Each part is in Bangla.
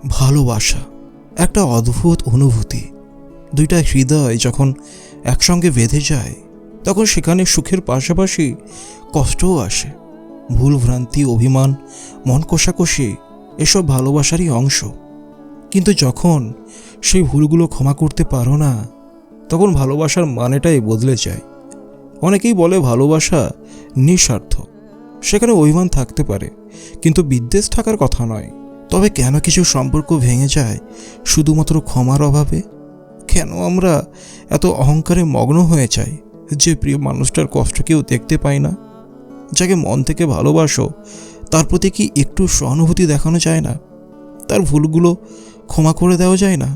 ভালোবাসা একটা অদ্ভুত অনুভূতি। দুইটা হৃদয় যখন একসঙ্গে বেঁধে যায় তখন সেখানে সুখের পাশাপাশি কষ্টও আসে। ভুল ভ্রান্তি, অভিমান, মন কষাকষি এসব ভালোবাসারই অংশ। কিন্তু যখন সেই ভুলগুলো ক্ষমা করতে পারো না, তখন ভালোবাসার মানেটাই বদলে যায়। অনেকেই বলে ভালোবাসা নিঃস্বার্থ, সেখানে অভিমান থাকতে পারে কিন্তু বিদ্বেষ থাকার কথা নয়। তবে কেন কিছু সম্পর্ক ভেঙে যায় শুধুমাত্র ক্ষমার অভাবে? কেন আমরা এত অহংকারে মগ্ন হয়ে যাই যে প্রিয় মানুষটার কষ্ট কেউ দেখতে পায় না? যাকে মন থেকে ভালোবাসো তার প্রতি কি একটু সহানুভূতি দেখানো যায় না? তার ভুলগুলো ক্ষমা করে দেওয়া যায় না?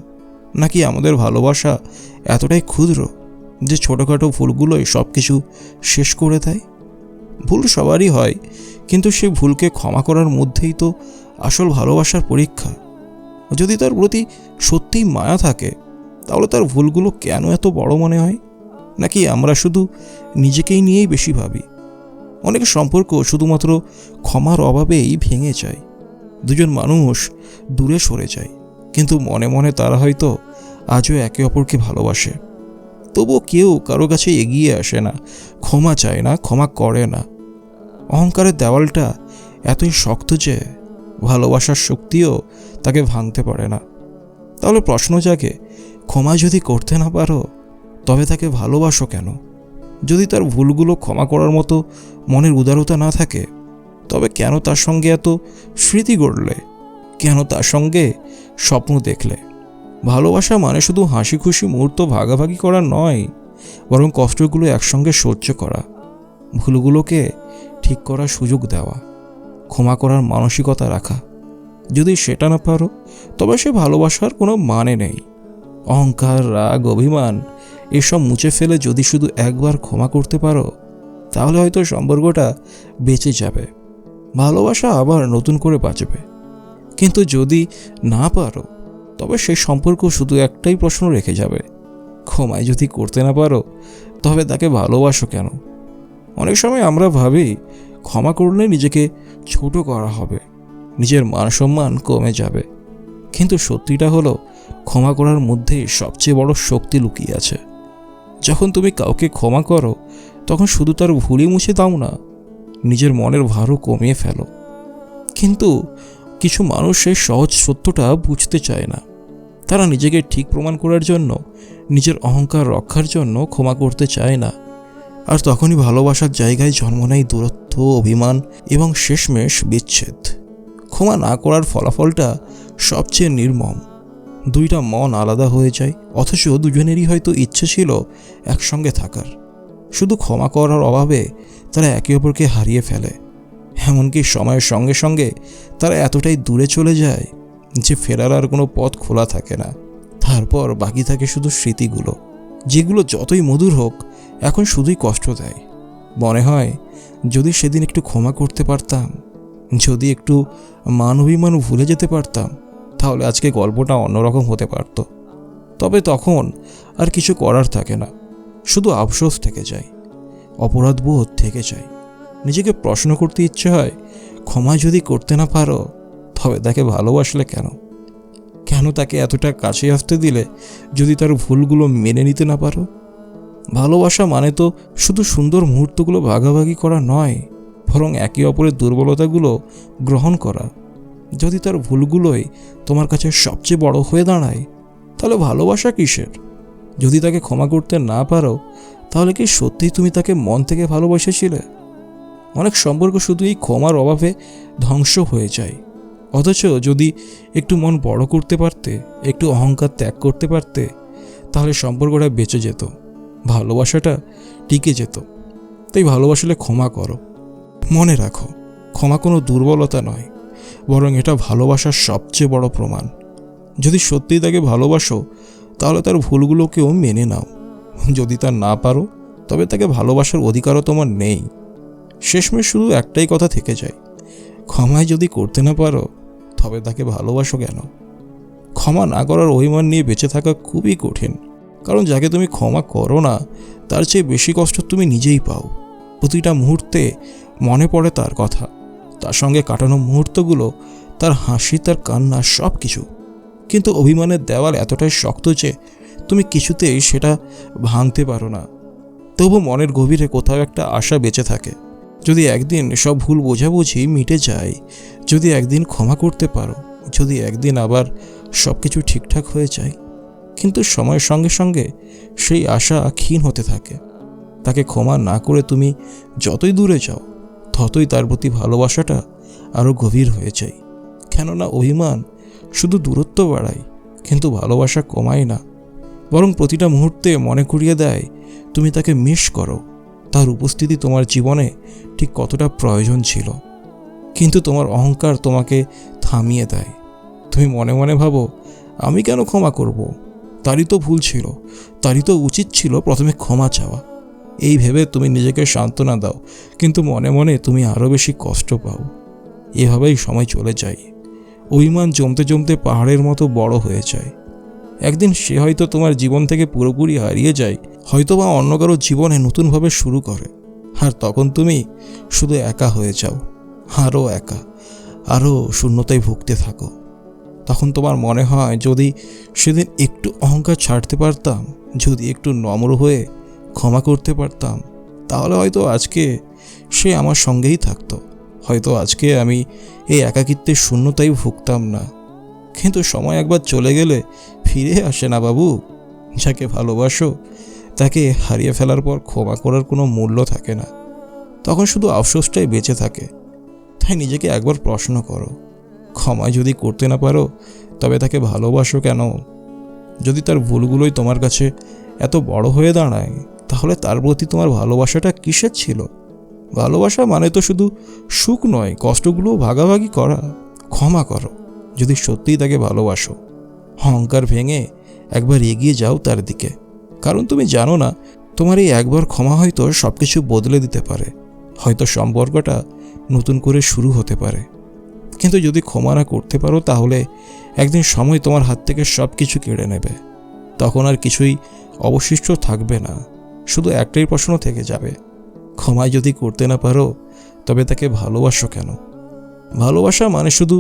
নাকি আমাদের ভালোবাসা এতটাই ক্ষুদ্র যে ছোটোখাটো ভুলগুলোই সব কিছু শেষ করে দেয়? ভুল সবারই হয়, কিন্তু সেই ভুলকে ক্ষমা করার মধ্যেই তো আসল ভালোবাসার পরীক্ষা। যদি তার প্রতি সত্যিই মায়া থাকে তাহলে তার ভুলগুলো কেন এত বড় মনে হয়? নাকি আমরা শুধু নিজেকেই নিয়েই বেশি ভাবি? অনেক সম্পর্ক শুধুমাত্র ক্ষমার অভাবেই ভেঙে যায়। দুজন মানুষ দূরে সরে যায়, কিন্তু মনে মনে তারা হয়তো আজও একে অপরকে ভালোবাসে। তবুও কেউ কারো কাছে এগিয়ে আসে না, ক্ষমা চায় না, ক্ষমা করে না। অহংকারের দেওয়ালটা এতই শক্ত যে ভালোবাসার শক্তিও তাকে ভাঙতে পারে না। তাহলে প্রশ্ন জাগে, ক্ষমা যদি করতে না পারো তবে তাকে ভালোবাসো কেন? যদি তার ভুলগুলো ক্ষমা করার মতো মনের উদারতা না থাকে তবে কেন তার সঙ্গে এত স্মৃতি গড়লে? কেন তার সঙ্গে স্বপ্ন দেখলে? ভালোবাসা মানে শুধু হাসি খুশি মুহূর্ত ভাগাভাগি করা নয়, বরং কষ্টগুলো একসঙ্গে সহ্য করা, ভুলগুলোকে ঠিক করার সুযোগ দেওয়া, ক্ষমা করার মানসিকতা রাখা। যদি সেটা না পারো তবে সে ভালোবাসার কোনো মানে নেই। অহংকার, রাগ, অভিমান এসব মুছে ফেলে যদি শুধু একবার ক্ষমা করতে পারো তাহলে হয়তো সম্পর্কটা বেঁচে যাবে, ভালোবাসা আবার নতুন করে বাঁচবে। কিন্তু যদি না পারো তবে সেই সম্পর্ক শুধু একটাই প্রশ্ন রেখে যাবে, ক্ষমায় যদি করতে না পারো তবে তাকে ভালোবাসো কেন? অনেক সময় আমরা ভাবি ক্ষমা করলে নিজেকে ছোট করা হবে, নিজের মান সম্মান কমে যাবে। কিন্তু সত্যিটা হলো ক্ষমা করার মধ্যেই সবচেয়ে বড় শক্তি লুকিয়ে আছে। যখন তুমি কাউকে ক্ষমা করো তখন শুধু তার ভুলই মুছে দাও না, নিজের মনের ভারও কমিয়ে ফেলো। কিন্তু কিছু মানুষ সেই সহজ সত্যটা বুঝতে চায় না। তারা নিজেকে ঠিক প্রমাণ করার জন্য, নিজের অহংকার রক্ষার জন্য ক্ষমা করতে চায় না। আর তখনই ভালোবাসার জায়গায় জন্ম নেয় দূরত্ব, অভিমান এবং শেষমেশ বিচ্ছেদ। ক্ষমা না করার ফলাফলটা সবচেয়ে নির্মম। দুইটা মন আলাদা হয়ে যায়, অথচ দুজনেরই হয়তো ইচ্ছে ছিল একসঙ্গে থাকার। শুধু ক্ষমা করার অভাবে তারা একে অপরকে হারিয়ে ফেলে। এমনকি সময়ের সঙ্গে সঙ্গে তারা এতটাই দূরে চলে যায় যে ফেরার আর কোনো পথ খোলা থাকে না। তারপর বাকি থাকে শুধু স্মৃতিগুলো, যেগুলো যতই মধুর হোক এখন শুধুই কষ্ট দেয়। মনে হয় যদি সেদিন একটু ক্ষমা করতে পারতাম, যদি একটু মান অভিমান ভুলে যেতে পারতাম, তাহলে আজকে গল্পটা অন্যরকম হতে পারত। তবে তখন আর কিছু করার থাকে না, শুধু আফসোস থেকে যায়, অপরাধবোধ থেকে যায়। নিজেকে প্রশ্ন করতে ইচ্ছে হয়, ক্ষমা যদি করতে না পারো তবে তাকে ভালোবাসলে কেন? কেন তাকে এতটা কাছে আসতে দিলে যদি তার ভুলগুলো মেনে নিতে না পারো? ভালোবাসা মানে তো শুধু সুন্দর মুহূর্তগুলো ভাগাভাগি করা নয়, বরং একে অপরের দুর্বলতাগুলো গ্রহণ করা। যদি তার ভুলগুলোই তোমার কাছে সবচেয়ে বড় হয়ে দাঁড়ায় তাহলে ভালোবাসা কিসের? যদি তাকে ক্ষমা করতে না পারো তাহলে কি সত্যিই তুমি তাকে মন থেকে ভালোবেসেছিলে? অনেক সম্পর্ক শুধু এই ক্ষমার অভাবে ধ্বংস হয়ে যায়। অথচ যদি একটু মন বড় করতে পারতে, একটু অহংকার ত্যাগ করতে পারতে, তাহলে সম্পর্কটা বেঁচে যেত, ভালোবাসাটা টিকে যেত। তাই ভালোবাসলে ক্ষমা করো। মনে রাখো, ক্ষমা কোনো দুর্বলতা নয়, বরং এটা ভালোবাসার সবচেয়ে বড় প্রমাণ। যদি সত্যিই তাকে ভালোবাসো তাহলে তার ভুলগুলোকেও মেনে নাও। যদি তা না পারো তবে তাকে ভালোবাসার অধিকারও তোমার নেই। শেষমেশ শুধু একটাই কথা থেকে যায়, ক্ষমায় যদি করতে না পারো তবে তাকে ভালোবাসো কেন? ক্ষমা না করার অভিমান নিয়ে বেঁচে থাকা খুবই কঠিন, কারণ যাকে তুমি ক্ষমা করো না তার চেয়ে বেশি কষ্ট তুমি নিজেই পাও। প্রতিটা মুহূর্তে মনে পড়ে তার কথা, তার সঙ্গে কাটানো মুহূর্তগুলো, তার হাসি, তার কান্না, সব কিছু। কিন্তু অভিমানের দেওয়াল এতটাই শক্ত যে তুমি কিছুতেই সেটা ভাঙতে পারো না। তবু মনের গভীরে কোথাও একটা আশা বেঁচে থাকে। যদি একদিন সব ভুল বোঝাবুঝি মিটে যায়, যদি একদিন ক্ষমা করতে পারো, যদি একদিন আবার সব কিছু ঠিকঠাক হয়ে যায়। কিন্তু সময়ের সঙ্গে সঙ্গে সেই আশা ক্ষীণ হতে থাকে। তাকে ক্ষমা না করে তুমি যতই দূরে যাও, ততই তার প্রতি ভালোবাসাটা আরও গভীর হয়ে যায়। কেননা অভিমান শুধু দূরত্ব বাড়ায়, কিন্তু ভালোবাসা কমায় না, বরং প্রতিটা মুহূর্তে মনে করিয়ে দেয় তুমি তাকে মিস করো, তার উপস্থিতি তোমার জীবনে ঠিক কতটা প্রয়োজন ছিল। কিন্তু তোমার অহংকার তোমাকে থামিয়ে দেয়। তুমি মনে মনে ভাবো, আমি কেন ক্ষমা করব? তারই তো ভুল ছিল, তারই তো উচিত ছিল প্রথমে ক্ষমা চাওয়া। এই ভেবে তুমি নিজেকে সান্ত্বনা দাও, কিন্তু মনে মনে তুমি আরও বেশি কষ্ট পাও। এভাবেই সময় চলে যায়। অভিমান জমতে জমতে পাহাড়ের মতো বড় হয়ে যায়। একদিন সে হয়তো তোমার জীবন থেকে পুরোপুরি হারিয়ে যায়, হয়তো বা অন্য কারো জীবনে নতুনভাবে শুরু করে। আর তখন তুমি শুধু একা হয়ে যাও, আরও একা, আরও শূন্যতায় ভুগতে থাকো। তখন তোমার মনে হয়, যদি সেদিন একটু অহংকার ছাড়তে পারতাম, যদি একটু নম্র হয়ে ক্ষমা করতে পারতাম, তাহলে হয়তো আজকে সে আমার সঙ্গেই থাকতো। হয়তো আজকে আমি এই একাকিত্বের শূন্যতায় ভুগতাম না। কিন্তু সময় একবার চলে গেলে ফিরে আসে না বাবু। যাকে ভালোবাসো তাকে হারিয়ে ফেলার পর ক্ষমা করার কোনো মূল্য থাকে না। তখন শুধু আফসোসটাই বেঁচে থাকে। তাই নিজেকে একবার প্রশ্ন করো, ক্ষমা যদি করতে না পারো, তবে তাকে ভালোবাসো কেন? যদি তার ভুলগুলোই তোমার কাছে এত বড় হয়ে দাঁড়ায়, তাহলে তার প্রতি তোমার ভালোবাসাটা কিসের ছিল? ভালোবাসা মানে তো শুধু সুখ নয়, কষ্টগুলোও ভাগাভাগি করা। ক্ষমা করো যদি সত্যিই তাকে ভালোবাসো। অহংকার ভেঙে একবার এগিয়ে যাও তার দিকে, কারণ তুমি জানো না, তোমার এই একবার ক্ষমা হয়তো সব কিছু বদলে দিতে পারে। হয়তো সম্পর্কটা নতুন করে শুরু হতে পারে। কিন্তু যদি ক্ষমা না করতে পারো, তাহলে একদিন সময় তোমার হাত থেকে সব কিছু কেড়ে নেবে। তখন আর কিছুই অবশিষ্ট থাকবে না, শুধু একটাই প্রশ্ন থেকে যাবে, ক্ষমায় যদি করতে না পারো, তবে তাকে ভালোবাসো কেন? ভালোবাসা মানে শুধু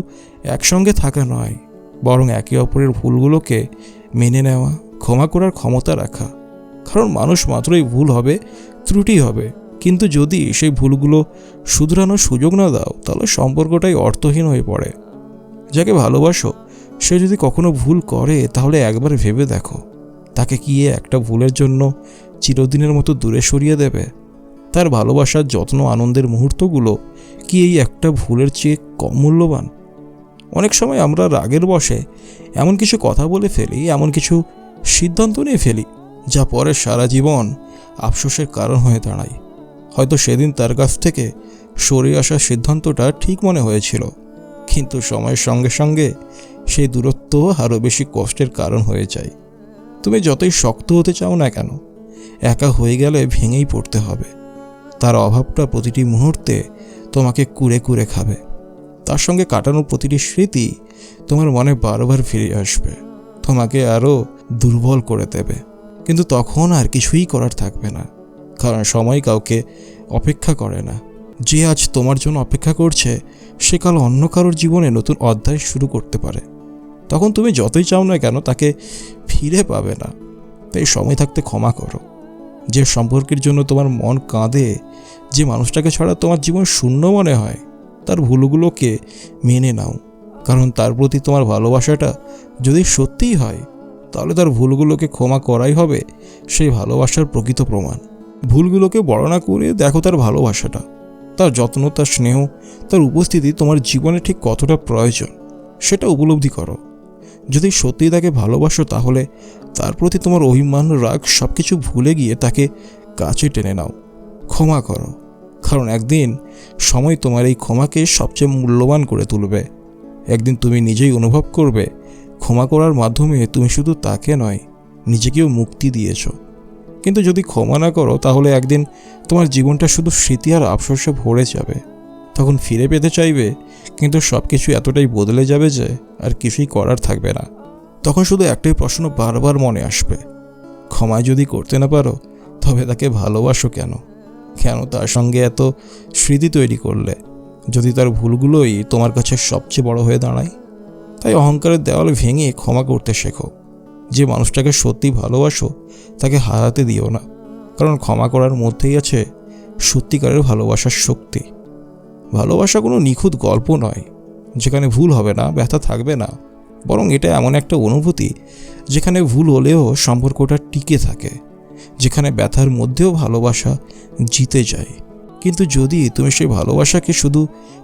একসঙ্গে থাকা নয়, বরং একে অপরের ভুলগুলোকে মেনে নেওয়া, ক্ষমা করার ক্ষমতা রাখা। কারণ মানুষ মাত্রই ভুল হবে, ত্রুটি হবে, কিন্তু যদি সেই ভুলগুলো শুধরানোর সুযোগ না দাও, তাহলে সম্পর্কটাই অর্থহীন হয়ে পড়ে। যাকে ভালোবাসো সে যদি কখনো ভুল করে, তাহলে একবার ভেবে দেখো, তাকে কি একটা ভুলের জন্য চিরদিনের মতো দূরে সরিয়ে দেবে? তার ভালোবাসার যত্ন, আনন্দের মুহূর্তগুলো কি এই একটা ভুলের চেয়ে কম মূল্যবান? অনেক সময় আমরা রাগের বশে এমন কিছু কথা বলে ফেলি, এমন কিছু সিদ্ধান্ত নিয়ে ফেলি, যা পরে সারা জীবন আফসোসের কারণ হয়ে দাঁড়ায়। হয়তো সেদিন তার কাছ থেকে সরে আসার সিদ্ধান্তটা ঠিক মনে হয়েছিল, কিন্তু সময়ের সঙ্গে সঙ্গে সেই দূরত্ব আরও বেশি কষ্টের কারণ হয়ে যায়। তুমি যতই শক্ত হতে চাও না কেন, একা হয়ে গেলে ভেঙেই পড়তে হবে। তার অভাবটা প্রতিটি মুহূর্তে তোমাকে কুরে কুরে খাবে। তার সঙ্গে কাটানোর প্রতিটি স্মৃতি তোমার মনে বারবার ফিরে আসবে, তোমাকে আরও দুর্বল করে দেবে। কিন্তু তখন আর কিছুই করার থাকবে না, কারণ সময় কাউকে অপেক্ষা করে না। যে আজ তোমার জন্য অপেক্ষা করছে, সে কাল অন্য কারোর জীবনে নতুন অধ্যায় শুরু করতে পারে। তখন তুমি যতই চাও না কেন, তাকে ফিরে পাবে না। তাই সময় থাকতে ক্ষমা করো। যে সম্পর্কের জন্য তোমার মন কাঁদে, যে মানুষটাকে ছাড়া তোমার জীবন শূন্য মনে হয়, তার ভুলগুলোকে মেনে নাও। কারণ তার প্রতি তোমার ভালোবাসাটা যদি সত্যিই হয়, তাহলে তার ভুলগুলোকে ক্ষমা করাই হবে সেই ভালোবাসার প্রকৃত প্রমাণ। ভুলগুলোকে বড় না করে দেখো তার ভালোবাসাটা, তার যত্ন, তার স্নেহ, তার উপস্থিতি তোমার জীবনে ঠিক কতটা প্রয়োজন, সেটা উপলব্ধি করো। যদি সত্যিই তাকে ভালোবাসো, তাহলে তার প্রতি তোমার অভিমান, রাগ সব কিছু ভুলে গিয়ে তাকে কাছে টেনে নাও। ক্ষমা করো, কারণ একদিন সময় তোমার এই ক্ষমাকে সবচেয়ে মূল্যবান করে তুলবে। একদিন তুমি নিজেই অনুভব করবে, ক্ষমা করার মাধ্যমে তুমি শুধু তাকে নয়, নিজেকেও মুক্তি দিয়েছ। কিন্তু যদি ক্ষমা না করো, তাহলে একদিন তোমার জীবনটা শুধু স্মৃতি আর আফসোসে ভরে যাবে। তখন ফিরে পেতে চাইবে, কিন্তু সব কিছু এতটাই বদলে যাবে যে আর কিছুই করার থাকবে না। তখন শুধু একটাই প্রশ্ন বারবার মনে আসবে, ক্ষমা যদি করতে না পারো, তবে তাকে ভালোবাসো কেন? কেন তার সঙ্গে এত স্মৃতি তৈরি করলে, যদি তার ভুলগুলোই তোমার কাছে সবচেয়ে বড় হয়ে দাঁড়ায়? তাই অহংকারের দেওয়াল ভেঙে ক্ষমা করতে শেখো। যে মানুষটাকে সত্যি ভালোবাসো তাকে হারাতে দিও না, কারণ ক্ষমা করার মধ্যেই আছে সত্যিকারের ভালোবাসার শক্তি। ভালোবাসা কোনো নিখুঁত গল্প নয় যেখানে ভুল হবে না, ব্যথা থাকবে না, বরং এটা এমন একটা অনুভূতি যেখানে ভুল হলেও সম্পর্কটা টিকে থাকে, যেখানে ব্যথার মধ্যেও ভালোবাসা জিতে যায়। কিন্তু যদি তুমি সেই ভালোবাসাকে শুধু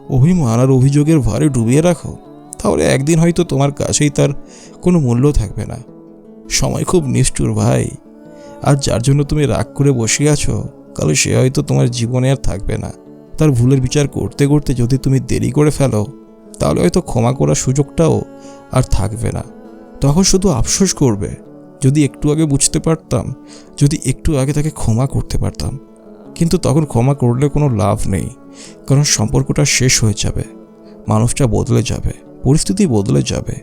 অভিমান আর অভিযোগের ভারে ডুবিয়ে রাখো, তাহলে একদিন হয়তো তোমার কাছেই তার কোনো মূল্য থাকবে না। সময় খুব নিষ্ঠুর ভাই, আর যার জন্য তুমি রাগ করে বসে আছো, কাল সে হয়তো তোমার জীবনে আর থাকবে না। তার ভুলের বিচার করতে করতে যদি তুমি দেরি করে ফেলো, তাহলে হয়তো ক্ষমা করার সুযোগটাও আর থাকবে না। তখন শুধু আফসোস করবে, যদি একটু আগে বুঝতে পারতাম, যদি একটু আগে তাকে ক্ষমা করতে পারতাম। কিন্তু তখন ক্ষমা করলে কোনো লাভ নেই, কারণ সম্পর্কটা শেষ হয়ে যাবে, মানুষটা বদলে যাবে, পরিস্থিতি বদলে যাবে,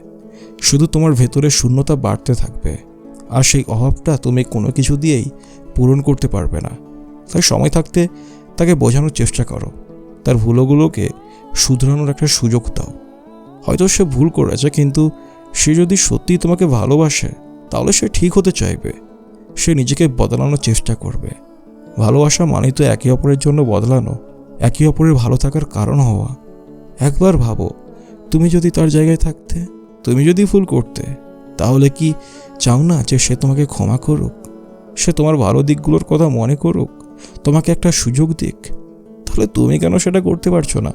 শুধু তোমার ভেতরে শূন্যতা বাড়তে থাকবে, আর সেই অভাবটা তুমি কোনো কিছু দিয়েই পূরণ করতে পারবে না। তাই সময় থাকতে তাকে বোঝানোর চেষ্টা করো, তার ভুলগুলোকে শুধরানোর একটা সুযোগ দাও। হয়তো সে ভুল করেছে, কিন্তু সে যদি সত্যিই তোমাকে ভালোবাসে, তাহলে সে ঠিক হতে চাইবে, সে নিজেকে বদলানোর চেষ্টা করবে। ভালোবাসা মানে তো একে অপরের জন্য বদলানো, একে অপরের ভালো থাকার কারণ হওয়া। একবার ভাবো, তুমি যদি তার জায়গায় থাকতে, তুমি যদি ভুল করতে, তাহলে কি চাও না যে সে তোমাকে ক্ষমা করুক, সে তোমার ভালো দিকগুলোর কথা মনে করুক, তোমাকে একটা সুযোগ দিক? তাহলে তুমি কেন সেটা করতে পারছো না?